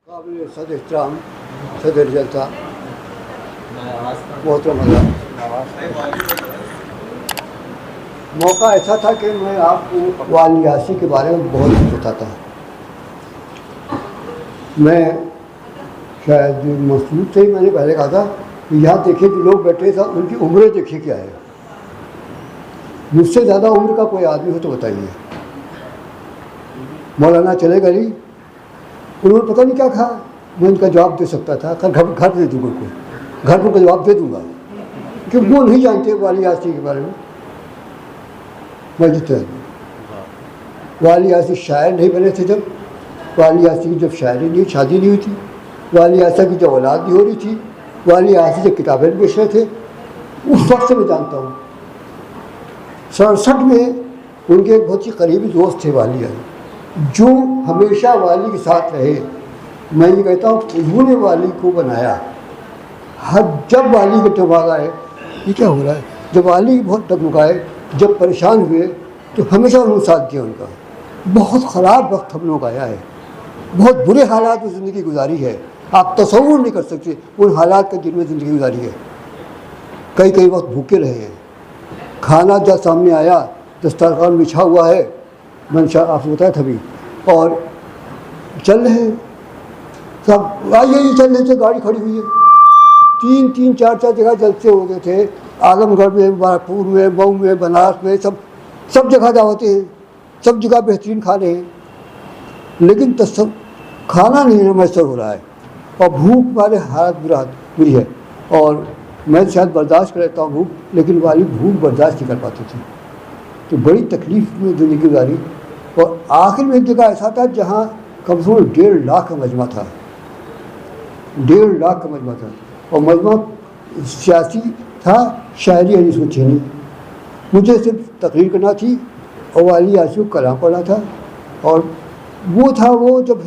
قابل صدر احترام صدر جلسہ محترم حضرات، موقع ایسا تھا کہ میں آپ کو والی یاسی کے بارے میں بہت کچھ بتاتا ہوں۔ میں شاید مسعود سے ہی میں نے پہلے کہا تھا کہ یہاں دیکھیں جو لوگ بیٹھے تھے ان کی عمریں دیکھیے کیا ہے، مجھ سے زیادہ عمر کا کوئی آدمی ہو تو بتائیے۔ مولانا چلے گلی، انہوں نے پتہ نہیں کیا کہا، میں ان کا جواب دے سکتا تھا، گھر دے دوں گا، کوئی گھر پر جواب دے دوں گا کہ وہ نہیں جانتے والی یاسی کے بارے میں۔ میں جیتے والی یاسی شاعر نہیں بنے تھے، جب والی یاسی کی جب شاعری نہیں شادی نہیں ہوئی تھی، والی یاسی کی جب اولاد نہیں ہو رہی تھی، والی یاسی جب کتابیں بیچ رہے تھے، اس وقت سے میں جانتا ہوں۔ 67 میں ان کے ایک بہت ہی قریبی دوست تھے والی یاسی، جو ہمیشہ والی کے ساتھ رہے۔ میں یہ کہتا ہوں انہوں نے والی کو بنایا۔ جب والی کے ٹماغ آئے، یہ کیا ہو رہا ہے، جب والی بہت ٹگمگائے، جب پریشان ہوئے تو ہمیشہ انہوں نے ساتھ دیا ان کا۔ بہت خراب وقت ہم لوگ آیا ہے، بہت برے حالات میں زندگی گزاری ہے، آپ تصور نہیں کر سکتے ان حالات کا جن میں زندگی گزاری ہے۔ کئی وقت بھوکے رہے ہیں، کھانا جب سامنے آیا، دسترخوان بچھا ہوا ہے، میں نے آپ سے بتایا تھا بھی، اور چل رہے ہیں سب، آئیے یہ چل رہے تھے، گاڑی کھڑی ہوئی ہے، تین چار جگہ جلسے ہو گئے تھے، اعظم گڑھ میں، بارکپور میں، مئو میں، بنارس میں، سب جگہ دعوتیں ہیں، سب جگہ بہترین کھانے ہیں، لیکن کھانا نہیں میسر ہو رہا ہے، اور بھوک والے حالت بری ہے۔ اور میں شاید برداشت کر لیتا ہوں بھوک، لیکن والی بھوک برداشت نہیں کر پاتے تھے، تو بڑی تکلیف میں زندگی گزاری۔ اور آخر میں ایک جگہ ایسا تھا جہاں کم سے کم 1.5 لاکھ کا مجمع تھا، 1.5 لاکھ کا مجمع تھا، اور مجمع سیاسی تھا، شاعری حدیث و چینی۔ مجھے صرف تقریر کرنا تھی اور والی یاسی کو کلام پڑھنا تھا۔ اور وہ تھا وہ جب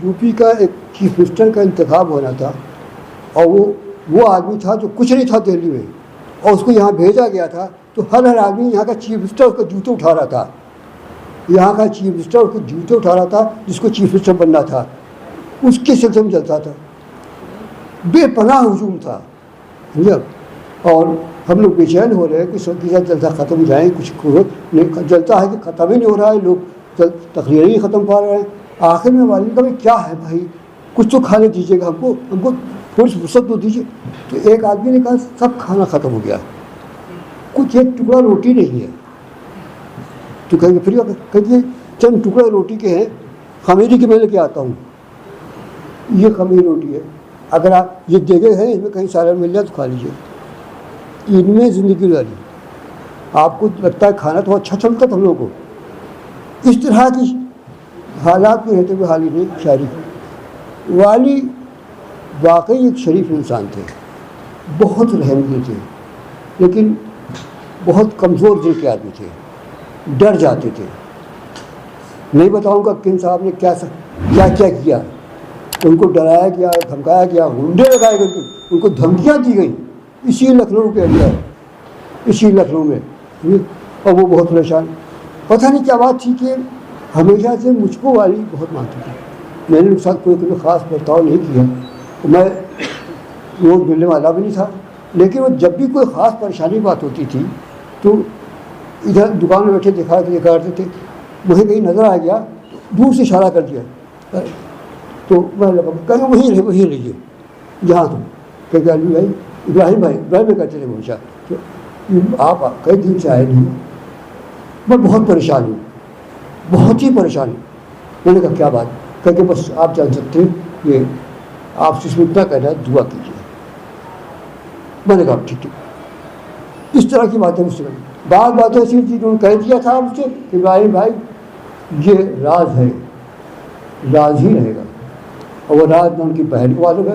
یو پی کا ایک چیف منسٹر کا انتخاب ہونا تھا، اور وہ آدمی تھا جو کچھ نہیں تھا دہلی میں، اور اس کو یہاں بھیجا گیا تھا، تو ہر آدمی یہاں کا چیف منسٹر اس کو جوتے اٹھا رہا تھا، یہاں کا چیف منسٹر اس کو جوتے اٹھا رہا تھا جس کو چیف منسٹر بننا تھا، اس کے سلسلے میں چلتا تھا، بے پناہ ہجوم تھا، سمجھا۔ اور ہم لوگ بے چین ہو رہے ہیں کہ سب کے ساتھ جلسہ ختم ہو جائیں، کچھ جلسہ ہے کہ ختم ہی نہیں ہو رہا ہے، لوگ تقریر ہی ختم پا رہے ہیں۔ آخر میں والی کا بھائی کیا ہے بھائی، کچھ تو کھانے دیجیے گا، ہم کو تھوڑی سی فرصت تو دیجیے۔ تو ایک آدمی نے کہا سب کھانا ختم ہو گیا، کچھ ایک ٹکڑا روٹی نہیں ہے۔ تو کہیں گے پھر کہیے چند ٹکڑے روٹی کے ہیں، خمیری کی میں لے کے آتا ہوں، یہ خمیری روٹی ہے، اگر آپ یہ دیگے ہیں اس میں کہیں سالن مل جائے تو کھا لیجیے۔ ان میں زندگی گزاری۔ آپ کو لگتا ہے کھانا تو اچھا چلتا تھا ہم لوگوں کو، اس طرح کی حالات میں رہتے ہوئے حالی نہیں شاعری۔ والی واقعی ایک شریف انسان تھے، بہت رحم دل تھے، لیکن بہت کمزور دل کے آدمی تھے، ڈر جاتے تھے۔ نہیں بتاؤں گا کن صاحب نے کیا کیا، ان کو ڈرایا گیا، دھمکایا گیا، غنڈے لگائے گئے، ان کو دھمکیاں دی گئیں، اسی لکھنؤ کے اندر، اسی لکھنؤ میں، اور وہ بہت پریشان۔ پتہ نہیں کیا بات تھی کہ ہمیشہ سے مجھ کو والی بہت مانتی تھی، میں نے ان کے ساتھ کوئی خاص برتاؤ نہیں کیا، میں روز ملنے والا بھی نہیں تھا، لیکن وہ جب بھی کوئی خاص پریشانی بات ہوتی تھی تو ادھر دکان میں بیٹھے دیکھا کرتے تھے، مجھے کہیں نظر آ گیا دور سے اشارہ کر دیا، تو میں کہیں وہیں رہیے جہاں تم کہ ابراہیم بھائی کہتے تھے ہمیشہ کہ آپ کئی دن سے آئے نہیں، میں بہت پریشان ہوں، بہت ہی پریشان ہوں۔ میں نے کہا کیا بات، کہ بس آپ جان سکتے ہیں، یہ آپ سے اس میں اتنا کہنا ہے دعا کیجیے۔ میں نے کہا ٹھیک، اس طرح کی باتیں مجھ سے بعض باتیں ایسی تھی انہوں نے کہہ دیا تھا مجھ سے کہ ابراہیم بھائی یہ راز ہے، راز ہی رہے گا، اور وہ راز نہ ان کی بہن کو معلوم ہے،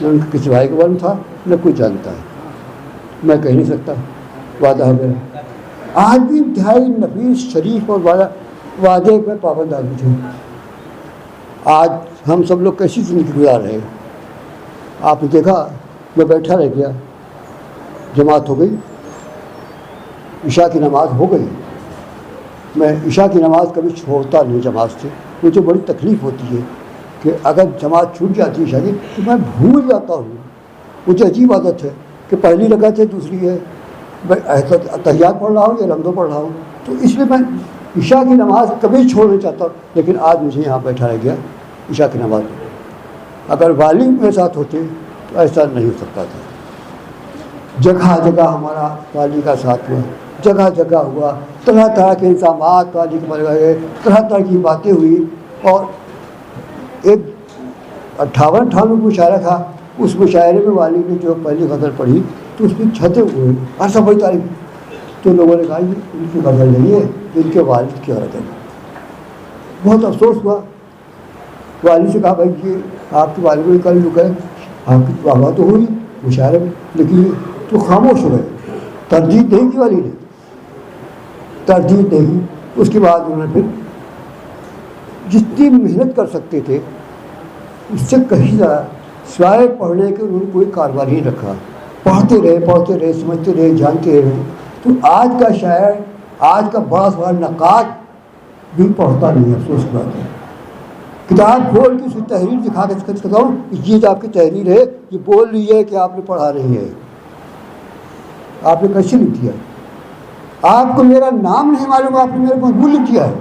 نہ ان کے کسی بھائی کو معلوم تھا، نہ کوئی جانتا ہے، میں کہہ نہیں سکتا، وعدہ ہے میرا۔ آج بھی انتہائی نفیس شریف اور وعدے میں پابند آدمی تھے۔ آج ہم سب لوگ کیسی زندگی گزار رہے ہیں، آپ نے دیکھا میں بیٹھا رہ گیا، جماعت ہو گئی، عشاء کی نماز ہو گئی، میں عشاء کی نماز کبھی چھوڑتا نہیں جماعت سے، مجھے بڑی تکلیف ہوتی ہے کہ اگر جماعت چھوٹ جاتی ہے شادی تو میں بھول جاتا ہوں. مجھے عجیب عادت ہے کہ پہلی رکعت ہے دوسری ہے، تحیات پڑھ رہا ہوں یا رمضوں پڑھ رہا ہوں، تو اس لیے میں عشاء کی نماز کبھی چھوڑ نہیں چاہتا. لیکن آج مجھے یہاں بیٹھا رہ گیا عشاء کی نماز. اگر والد میرے ساتھ ہوتے تو ایسا نہیں ہو سکتا تھا. جگہ جگہ ہمارا والد کا ساتھ ہوا، جگہ جگہ ہوا، طرح طرح کے الزامات والد کے بارے گئے، طرح طرح کی باتیں ہوئی. اور ایک 58 مشاعرہ تھا، اس مشاعرے میں والد نے جو پہلی غزل پڑھی تو اس میں چھتے ہوئے ہر سب بڑی تعریف. تو لوگوں نے کہا یہ ان کی غزل نہیں ہے، ان کے والد کی عورت ہے. بہت افسوس ہوا. والد سے کہا بھائی یہ آپ کے والد کو کل رکے، آپ کی واہ تو ہوئی مشاعرے میں، لیکن تو خاموش ہو گئے. تردید نہیں کی والد نے، تردید نہیں. اس کے بعد انہوں نے پھر جتنی محنت کر سکتے تھے اس سے کہیں زیادہ سوائے پڑھنے کے انہوں نے کوئی کاروبار نہیں رکھا. پڑھتے رہے، سمجھتے رہے، جانتے رہے. تو آج کا شاعر، آج کا بڑا سوال نقاد بھی پڑھتا نہیں ہے. افسوس کی بات ہے. کتاب کھول کے اس کی تحریر دکھا کے کہتا ہوں یہ جو آپ کی تحریر ہے یہ بول رہی ہے کہ آپ نے پڑھا نہیں ہے. آپ نے کیسے لکھ دیا؟ آپ کو میرا نام نہیں معلوم، آپ نے میرے کو مضمون لکھ دیا ہے.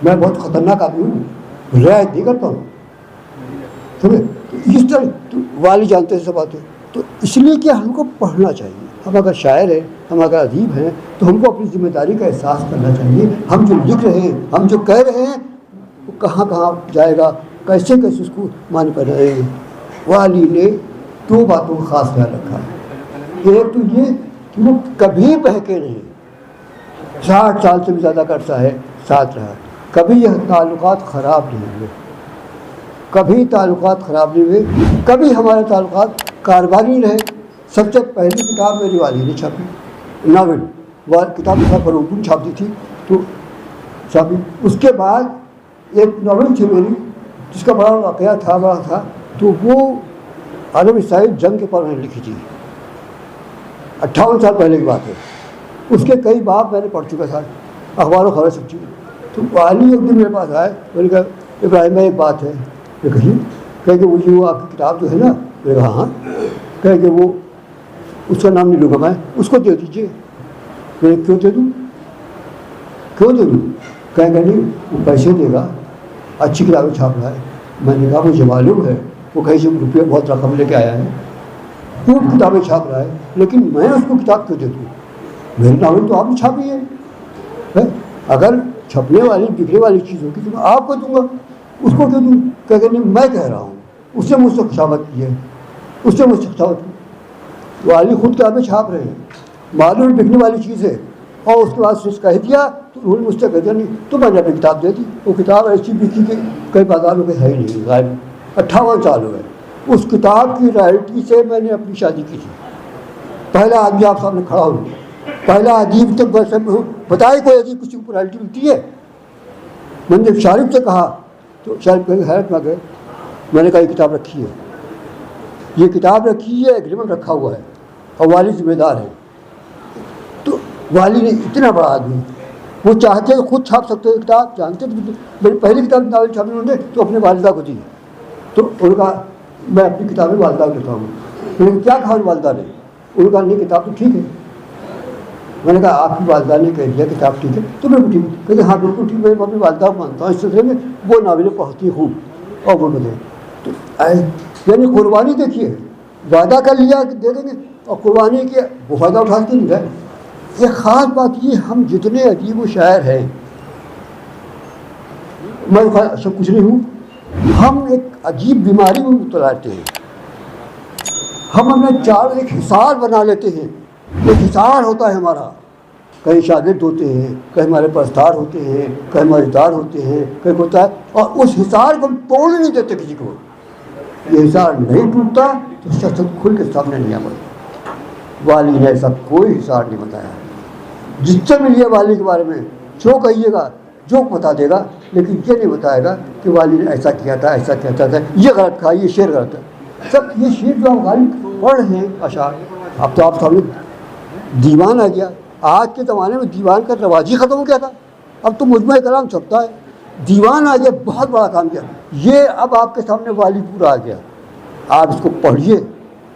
میں بہت خطرناک آدمی ہوں، رعایت نہیں کرتا ہوں. سمجھے؟ اس طرح والد جانتے ہیں سب باتیں. تو اس لیے کہ ہم کو پڑھنا چاہیے. ہم اگر شاعر ہیں، ہم اگر ادیب ہیں تو ہم کو اپنی ذمہ داری کا احساس کرنا چاہیے. ہم جو لکھ رہے ہیں، ہم جو کہہ رہے ہیں وہ کہاں کہاں جائے گا، کیسے کیسے اس کو مان پہ رہے ہیں. والد نے 2 باتوں کا خاص خیال رکھا ہے. ایک تو یہ کہ وہ کبھی بہکے نہیں. 60 سال سے بھی زیادہ کا عرصہ ہے ساتھ رہا. کبھی یہ تعلقات خراب نہیں ہوئے، کبھی تعلقات خراب نہیں ہوئے، کبھی ہمارے تعلقات کاروباری رہے. سب سے پہلی کتاب میری والد نے چھاپی، ناول کتاب پر اردو چھاپ دی تھی تو چھاپی. اس کے بعد ایک ناول تھی میری جس کا بڑا واقعہ تھا، بڑا تھا، تو وہ عالم اسرائیل جنگ کے پر میں نے لکھی تھی. 58 سال پہلے کی بات ہے. اس کے کئی باب میں نے پڑھ چکا تھا، اخبار و خبر سب چیزیں. تو والد ایک دن میرے پاس آئے، میں نے کہا ابراہیم میں ایک بات ہے. میں کہیں کہ وہ آپ کی کتاب جو ہے نا، میں نے کہا ہاں. کہیں کہ وہ اس کا نام نہیں لوں گا میں، اس کو دے دیجیے. میں نے کیوں دے دوں؟ کہیں کہ نہیں وہ پیسے دے گا، اچھی کتابیں چھاپ رہا ہے. میں نے کہا مجھے معلوم ہے وہ کہیں سے روپیہ بہت رقم لے کے آیا ہے، خوب کتابیں چھاپ رہا ہے، لیکن میں اس کو کتاب کیوں دے دوں؟ میری ناول تو آپ نے چھاپی ہے. اگر چھپنے والی بکنے والی چیز ہوگی تو میں آپ کو دوں گا، اس کو کیوں دوں؟ کہ نہیں میں کہہ رہا ہوں. اس نے مجھ سے خشاوت کی ہے، اس نے مجھ سے خشاوت کی. والد خود کتابیں چھاپ رہے ہیں، معلوم بکنے والی چیز ہے. اور اس کے بعد سے کہہ دیا تو انہوں نے مجھ سے کہہ دیا نہیں تو میں نے اپنی کتاب دے دی. وہ کتاب ایسی بکی کہ کئی بازاروں میں ہے ہی نہیں، غائب. 58 سال ہو گئے. اس کتاب کی رائلٹی سے میں نے اپنی شادی کی تھی. پہلا آدمی آپ سامنے کھڑا ہو، پہلا ادیب تک ویسے بتائے کوئی ادیب کسی کو رائلٹی ملتی ہے؟ میں نے شارف سے کہا تو شارف کہیں حیرت میں گئے. میں نے کہا یہ کتاب رکھی ہے، یہ کتاب رکھی ہے، ایگریمنٹ رکھا ہوا ہے اور والد ذمہ دار ہے. تو والد نے اتنا بڑا آدمی، وہ چاہتے ہیں خود چھاپ سکتے ہیں کتاب. جانتے تھے میری پہلی کتاب ناول چھاپی انہوں نے تو اپنے والدہ کو دی. تو انہوں نے کہا میں اپنی کتابیں والدہ کو دیتا ہوں. میں نے کیا کہا والدہ نے؟ انہوں نے کہا نہیں کتاب تو ٹھیک ہے. میں نے کہا آپ کی والدہ نے کہہ دیا کتاب ٹھیک ہے تو بالکل ٹھیک ہے. کہتے ہاں بالکل ٹھیک ہے، میں اپنی والدہ کو مانتا ہوں. اس سلسلے میں وہ ناولیں پڑھتی ہوں اور وہ دیں. تو یعنی قربانی دیکھیے، وعدہ کر لیا کہ دے دیں گے اور قربانی کے وہ فائدہ اٹھاتے نہیں گئے. ایک خاص بات یہ، ہم جتنے ادیب و شاعر ہیں، میں سب کچھ نہیں ہوں، ہم ایک عجیب بیماری میں مبتلا رہتے ہیں. ہم اپنے چار ایک حصار بنا لیتے ہیں. ایک حصار ہوتا ہے ہمارا، کہیں شاگرد ہوتے ہیں، کہیں ہمارے پرستار ہوتے ہیں، کہیں مزدار ہوتے ہیں، کہیں ہوتا ہے. اور اس حصار کو ہم توڑ نہیں دیتے کسی کو. یہ حصار نہیں ٹوٹتا تو شخص کھل کے سامنے نہیں آتا. والد نے ایسا کوئی حصار نہیں بتایا. جس سے ملیے والد کے بارے میں جو کہیے گا، جو بتا دے گا، لیکن یہ نہیں بتائے گا کہ والد نے ایسا کیا تھا، ایسا کیا تھا، یہ غلط کہا، یہ شعر غلط ہے. سب یہ شعر جو آپ غالب پڑھ رہے ہیں اشعار، اب تو آپ سامنے دیوان آ گیا. آج کے زمانے میں دیوان کا رواج ہی ختم ہو گیا تھا. اب تو مجموعہ کلام چھپتا ہے، دیوان آ گیا. بہت بڑا کام کیا. یہ اب آپ کے سامنے والی پورا آ گیا. آپ اس کو پڑھیے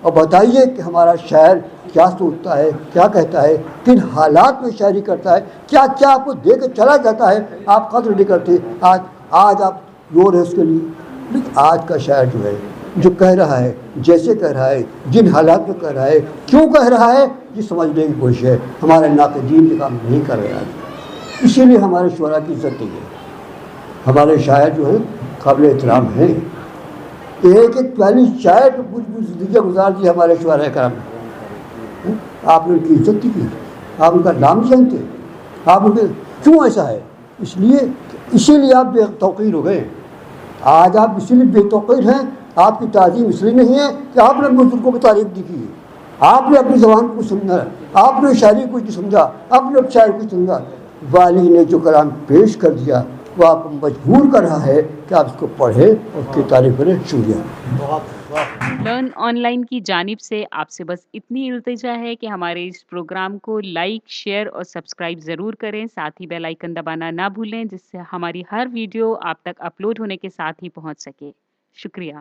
اور بتائیے کہ ہمارا شاعر کیا سوچتا ہے, کیا کہتا ہے, کن حالات میں شاعری کرتا ہے, کیا کیا آپ کو دے کے چلا جاتا ہے, آپ قدر نہیں کرتے. آج آپ رو رہے اس کے لیے, لیکن آج کا شاعر جو ہے, جو کہہ رہا ہے, جیسے کہہ رہا ہے, جن حالات میں کہہ رہا ہے, کیوں کہہ رہا ہے, یہ سمجھنے کی کوشش ہے. ہمارے ناقدین یہ کام نہیں کر رہے آج. اسی لیے ہمارے شعراء کی عزت نہیں ہے. ہمارے شاعر جو ہیں قابل احترام ہیں. ایک پیاری شاعر پہ پوری زندگیاں گزار دی ہمارے شعراء کرام. آپ نے ان کی عزت نہیں کی, آپ ان کا نام جانتے, آپ ان کے کیوں ایسا ہے؟ اسی لیے آپ بے توقیر ہو گئے. آج آپ اسی لیے بے توقیر ہیں. آپ کی تعظیم اس لیے نہیں ہے کہ آپ نے اپنے بزرگوں کی تعریف نہیں کی, آپ نے اپنی زبان کو سمجھا, آپ نے شاعری کو نہیں سمجھا, آپ نے شاعر کو سمجھا. والی نے جو کلام پیش کر دیا وہ آپ کو مجبور کر رہا ہے کہ آپ اس کو پڑھیں اور اس کی تعریف کریں. شکریہ. لرن آن لائن کی جانب سے آپ سے بس اتنی التجا ہے کہ ہمارے اس پروگرام کو لائک، شیئر اور سبسکرائب ضرور کریں. ساتھ ہی بیل آئیکن دبانا نہ بھولیں جس سے ہماری ہر ویڈیو آپ تک اپلوڈ ہونے کے ساتھ ہی پہنچ سکے. شکریہ.